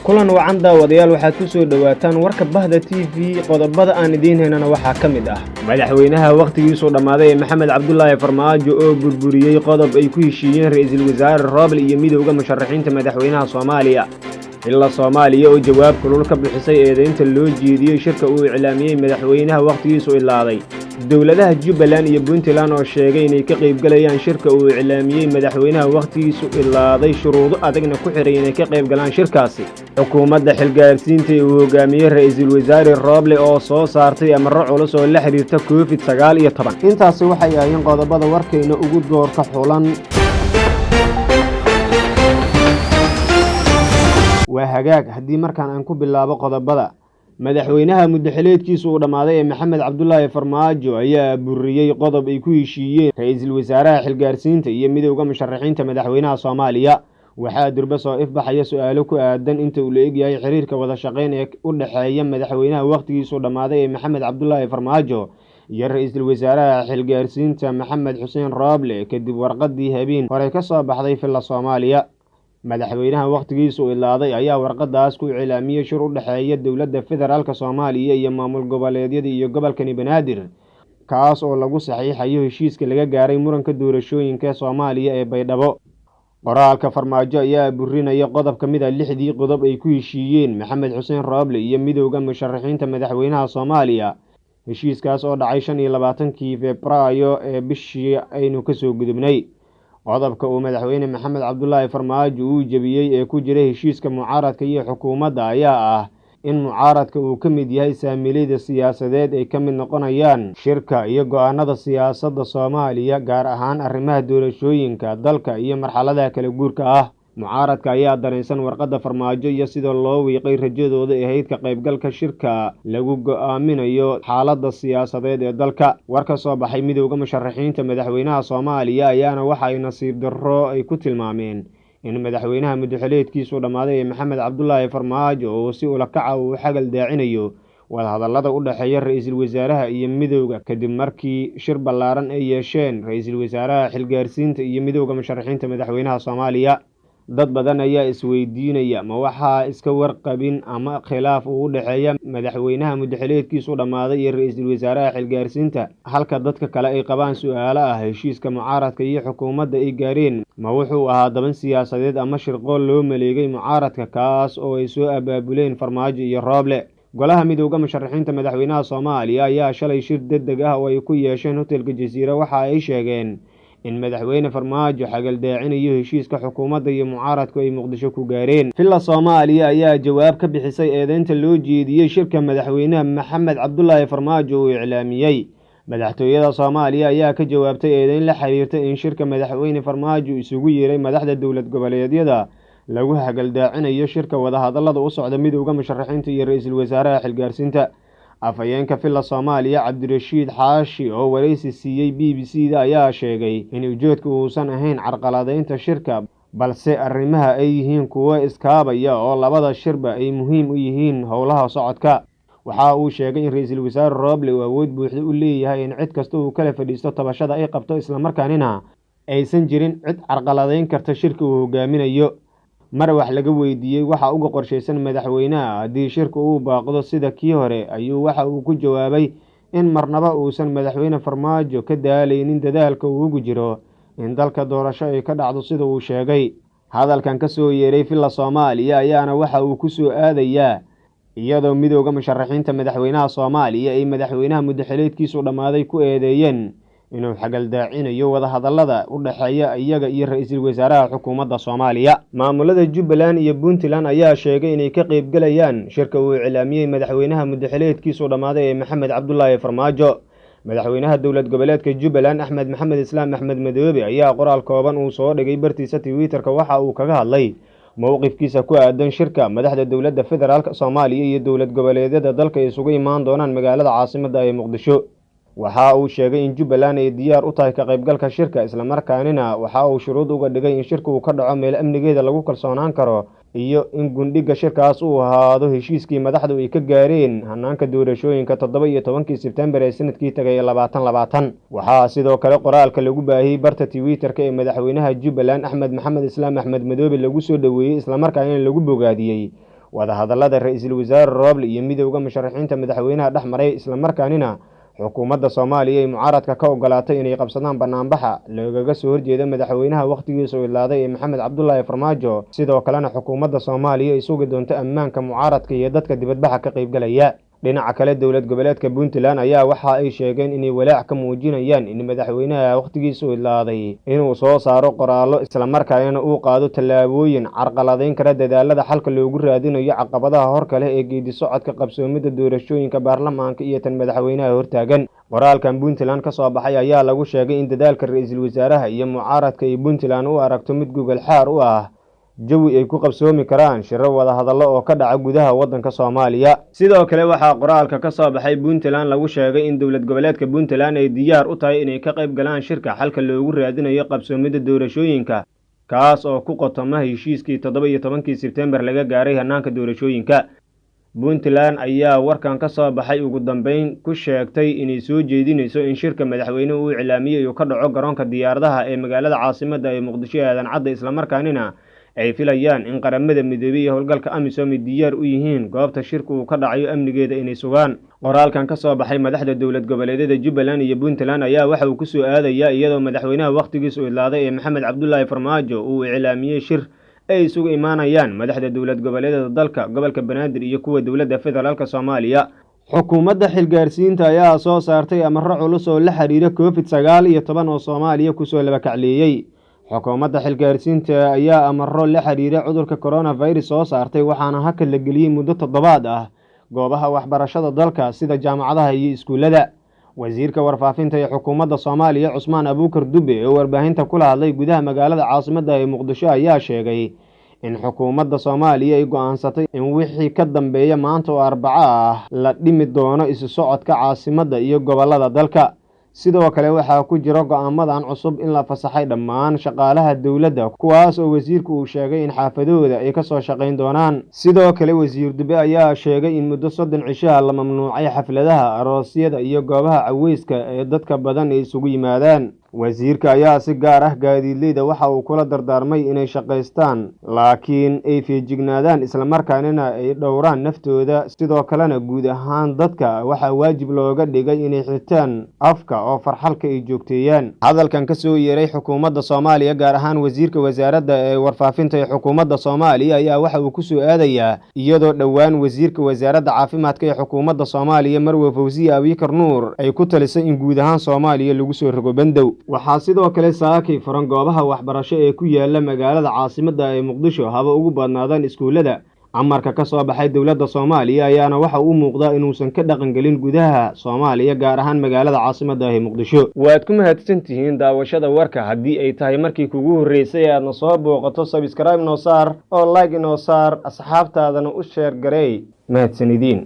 kulan wacan daawadayaal waxaad ku soo dhawaataan warka Bahda TV qodobada aan idiin heynana waxaa ka mid ah madaxweynaha waqtigiisu dhamaaday Maxamed Cabdullaahi Farmaajo oo burburiyay qodob ay ku heshiiyeen ra'iisul wasaare Roble iyo midowga musharaxiinta madaxweynaha Soomaaliya ila Soomaaliya oo jawaab kulul ka bixisay eedeynta loo jeediyay shirka uu iclaamiyay madaxweynaha waqtigiisu ilaaday dawladaha Jubbaland iyo Puntland oo sheegay inay ka qayb galayaan shirka uu iclaamiyay madaxweynaha waqtigiisu ilaaday shuruudo adagna ku xiray inay ka qayb galaan shirkaasi xukuumadda xilgaarsiinta ee uu hogaamiyay ra'iisul wasaare Roble oo soo saartay amarro culus oo la xiriirta COVID-19 intaasi waxay ahaayeen qodobada warkeena ugu doorka xulan waa hagaag haddii markaan aan ku bilaabo qodobada madaxweynaha muddaxileedkiisu uu dhamaaday ee Maxamed Cabdullaahi Farmaajo ayaa buriyay qodob ay ku heshiiyeen ra'iisul wasaaraha xilgaarsiinta iyo midowga musharaxiinta madaxweynaha Soomaaliya waxaa durba soo ifbaxaya su'aalo ku aadan inta uu leeg yahay xiriirka wada shaqeyn ee u dhaxeeya madaxweynaha waqtigiisu dhamaaday ee Maxamed Cabdullaahi Farmaajo iyo ra'iisul wasaaraha xilgaarsiinta Maxamed Xuseen Roble kadib warqadii habeen hore ka soo baxday filla Soomaaliya madaxweynaha waqtigiisu ilaaday ayaa warqadaas ku iclaamiyay shir u dhaxeeya dawladda federaalka Soomaaliya iyo maamul goboleedyada iyo gobolka Banaadir kaas oo lagu saxiixayo heshiiska laga gaaray muranka doorashooyinka Soomaaliya ee Baydhabo qoraalka Farmaajo ayaa burinaya qodob ka mid ah 6 qodob ay ku heshiiyeen Maxamed Xuseen Roble iyo midowga musharaxiinta madaxweynaha Soomaaliya heshiiskaas oo dhacay 25kii Febraayo ee bishii aynu ka soo gudubnay qodobka uu madaxweyne Maxamed Cabdullaahi Farmaajo uu jabiyay ee ku jiray heshiiska mucaaradka iyo xukuumadda ayaa ah in mucaaradka uu ka mid yahay saamilada siyaasadeed ay ka mid noqonayaan shirka iyo go'aanada siyaasadda Soomaaliya gaar ahaan arrimaha doorashooyinka dalka iyo marxaladaha kala guurka ah mucaaradka ayaa danaysan warqadda Farmaajo iyo sida loo wiiqay rajadooda ahayd ka qaybgalka shirka lagu go'aaminayo xaaladda siyaasadeed ee dalka warka soo baxay midowga musharaxiinta madaxweynaha Soomaaliya ayaana waxa ay nasiib darro ay ku tilmaameen in madaxweynaha muddaxileedkiisu dhamaaday Maxamed Cabdullaahi Farmaajo oo si ula kaca uu xagal daacinayo wadahadallada u dhaxeeya ra'iisul wasaaraha iyo midowga kadib markii shir ballaaran ay yeesheen ra'iisul wasaaraha xilgaarsiinta iyo midowga musharaxiinta madaxweynaha Soomaaliya dad badan ayaa isweydiinaya ma waxaa iska warqabin ama khilaaf u dhaxeeya madaxweynaha muddaxileedkiisu dhamaaday iyo ra'iisul wasaaraha xilgaarsiinta halka dadka kale ay qabaan su'aalo ah heshiiska mucaaradka iyo xukuumadda ay gaareen ma wuxuu ahaa daban siyaasadeed ama shirqool loo maleegay mucaaradka kaas oo ay soo abaabuleen Farmaajo iyo Roble golaha midowga musharaxiinta madaxweynaha Soomaaliya ayaa shalay shir degdeg ah oo ay ku yeesheen hotelka Jasiira waxa ay sheegeen in madaxweyne Farmaajo xagal daacinayo heshiiska xukuumadda iyo mucaaradku ay Muqdisho ku gaareen filla Soomaaliya ayaa jawaab ka bixisay eedeynta loo jeediyay shirka madaxweynaha Maxamed Cabdullaahi Farmaajo uu iclaamiyay madaxtooyada Soomaaliya ayaa ka jawaabtay eedeyn la xiriirta in shirka madaxweyne Farmaajo isugu yeeray madaxda dawlad goboleedyada lagu xagal daacinayo shirka wadahadallada u socda midowga musharaxiinta iyo ra'iisul wasaaraha xilgaarsiinta afayeenka filla Soomaaliya Cabdirashiid Xaashi oo wareysi siiyay BBC-da ayaa sheegay in ujeedku uusan ahayn carqaladeynta shirka balse arrimaha ay yihiin kuwo iskaabaya oo labada shirba ay muhiim u yihiin howlaha socodka waxa uu sheegay in ra'iisul wasaare Roble uu awood buuxda u leeyahay in cid kasta uu kala fadhiisto tabashada ay qabto isla markaana aysan jirin cid carqaladeyn karta shirka uu hogaaminayo mar wax laga weydiiyay waxa uga qorsheysan madaxweynaha haddii shirku uu baaqdo sida kii hore ayuu waxa uu ku jawaabay in marnaba uusan madaxweyne Farmaajo ka daalaynin dadaalka uu ugu jiro in dalka doorasho ay ka dhacdo sida uu sheegay hadalkan ka soo yeeray filla Soomaaliya ayaana waxa uu ku soo aadayaa iyadoo midowga musharaxiinta madaxweynaha Soomaaliya ay madaxweynaha muddaxileedkiisu dhamaaday ku eedeeyeen inuu xagal daacinayo wadahadallada u dhaxeeya iyaga iyo ra'iisul wasaaraha xukuumadda Soomaaliya maamulada Jubbaland iyo Puntland ayaa sheegay inay ka qayb galayaan shirka uu iclaamiyay madaxweynaha muddaxileedkiisu dhamaaday ee Maxamed Cabdullaahi Farmaajo madaxweynaha dawlad goboleedka Jubbaland Axmed Maxamed Islaam Axmed Madoobe ayaa qoraal kooban uu soo dhigay bartiisa Twitter-ka waxa uu kaga hadlay mowqifkiisa ku aadan shirka madaxda dawladda federaalka Soomaaliya iyo dawlad goboleedyada dalka isugu imaan doonaan magaalada caasimadda ee Muqdisho waxa uu sheegay in Jubbaland ay diyaar u tahay ka qaybgalka shirka isla markaana waxa uu shuruud uga dhigay in shirku uu ka dhaco meel amnigeeda lagu kalsoonaan karo iyo in gundhiga shirkaas uu ahaado heshiiskii madaxdu ay ka gaareen hanaanka doorashooyinka 17 Sebtembar ee sanadkii tagay 2020 waxa sidoo kale qoraalka lagu baahiyay barta Twitter-ka ee madaxweynaha Jubbaland Axmed Maxamed Islaam Axmed Madoobe lagu soo dhaweeyay isla markaana lagu bogaadiyay wadahadallada ra-iisul wasaare Roble iyo midowga musharaxiinta madaxweynaha dhex maray isla markaanina xukuumadda Soomaaliya ay mucaaradka ka ogolaatay inay qabsadaan banaanbaxa loogaga soo horjeedo madaxweynaha waqtigiisa ilaaday ee Maxamed Cabdullaahi Farmaajo sidoo kalena xukuumadda Soomaaliya ay sugi doonto ammaanka mucaaradka iyo dadka dibadbaxa ka qayb galaya. dhinaca kale dowlad goboleedka Puntland ayaa waxa ay sheegeen inay walaac ka muujinayaan in madaxweynaha waqtigiisa ilaaday inuu soo saaro qoraallo isla markaana uu qaado tallaabooyin carqaladeyn kara dadaalada xalka loogu raadinayo caqabadaha horkale ee geedi socodka qabsoomida doorashooyinka baarlamaanka iyo tan madaxweynaha hortaagan. qoraalkan Puntland ka soo baxay ayaa lagu sheegay in dadaalka ra'iisul wasaaraha iyo mucaaradka ay Puntland u aragto mid gogol xaar u ah jawi ay ku qabsoomi karaan shirar wada hadallo oo ka dhaca gudaha waddanka Soomaaliya. sidoo kale waxaa qoraalka ka soo baxay Puntland lagu sheegay in dowlad goboleedka Puntland ay diyaar u tahay inay ka qayb galaan shirka xalka loogu raadinayo qabsoomida doorashooyinka kaas oo ku qotoma heshiiskii 17 Sebtembar laga gaaray hanaanka doorashooyinka. Puntland ayaa warkan ka soo baxay ugu dambeyn ku sheegtay inay soo jeedinayso in shirka madaxweynuhu uu cilaamiyay uu ka dhaco garoonka diyaaradaha ee magaalada caasimadda ee Muqdisho aadan cadda isla markaanina ay filayaan in qaramada midoobay iyo howlgalka AMISOM diyaar u yihiin goobta shirku uu ka dhacayo amnigeeda inay sugaan. qoraalkan ka soo baxay madaxda dowlad goboleedyada Jubbaland iyo Puntland ayaa waxa uu ku soo aadayaa iyadoo madaxweynaha waqtigiisa ilaaday ee Maxamed Cabdullaahi Farmaajo uu cilaamiyay shir ay isugu imaanayaan madaxda dowlad goboleedyada dalka gobolka Banaadir iyo kuwa dowladda federaalka Soomaaliya. xukuumadda xilgaarsiinta ayaa soo saartay amarro culus oo la xiriira COVID-19 oo Soomaaliya ku soo laba kacleeyay. xukuumadda xilgaarsiinta ayaa amarro la xiriira cudurka coronavirus soo saartay waxaana hakad la geliyay muddo 7 ah goobaha waxbarashada dalka sida jaamacadaha iyo iskuulada. wasiirka warfaafinta ee xukuumadda Soomaaliya Cusmaan Abuukar Dube oo warbaahinta kula hadlay gudaha magaalada caasimadda ee Muqdisho ayaa sheegay in xukuumadda Soomaaliya ay go'aansatay in wixii ka dambeeya maanta oo Arbaco ah la dhimi doono isu socodka caasimadda iyo gobolada dalka. sidoo kale waxaa ku jira go'aamadan cusub in la fasaxay dhammaan shaqaalaha dawladda kuwaas oo wasiirku uu sheegay in xaafadooda ay ka soo shaqayn doonaan. sidoo kale wasiir Dube ayaa sheegay in muddo 30 cisho la mamnuucay xafladaha, aroosyada iyo goobaha caweyska ee dadka badan ay isugu yimaadaan. wasiirka ayaa si gaar ah gaadiidleyda waxa uu kula dardaarmay inay shaqaystaan laakiin ay feejignaadaan isla markaana ay dhowraan naftooda. sidoo kalena guud ahaan dadka waxaa waajib looga dhigay inay xitaan afka oo farxalka ay joogteeyaan. hadalkan ka soo yeeray xukuumadda Soomaaliya gaar ahaan wasiirka wasaaradda ee warfaafinta ee xukuumadda Soomaaliya ayaa waxa uu ku soo aadayaa iyadoo dhowaan wasiirka wasaaradda caafimaadka ee xukuumadda Soomaaliya Marwe Fawziya Abiykar Nuur ay ku talisay in guud ahaan Soomaaliya lagu soo rogo bandow. waxaa sidoo kale saakay furan goobaha waxbarasho ee ku yaala magaalada caasimadda ee Muqdisho haba ugu badnaadaan iskuulada. amarka ka soo baxay dowladda Soomaaliya ayaana waxa uu muuqdaa inuusan ka dhaqan gelin gudaha Soomaaliya gaar ahaan magaalada caasimadda ee Muqdisho. waad ku mahadsantihiin daawashada warka. haddii ay tahay markii kugu horeysay aad soo booqato subscribe noo saar oo like noo saar asxaabtaadana u share gareey. mahadsanidin.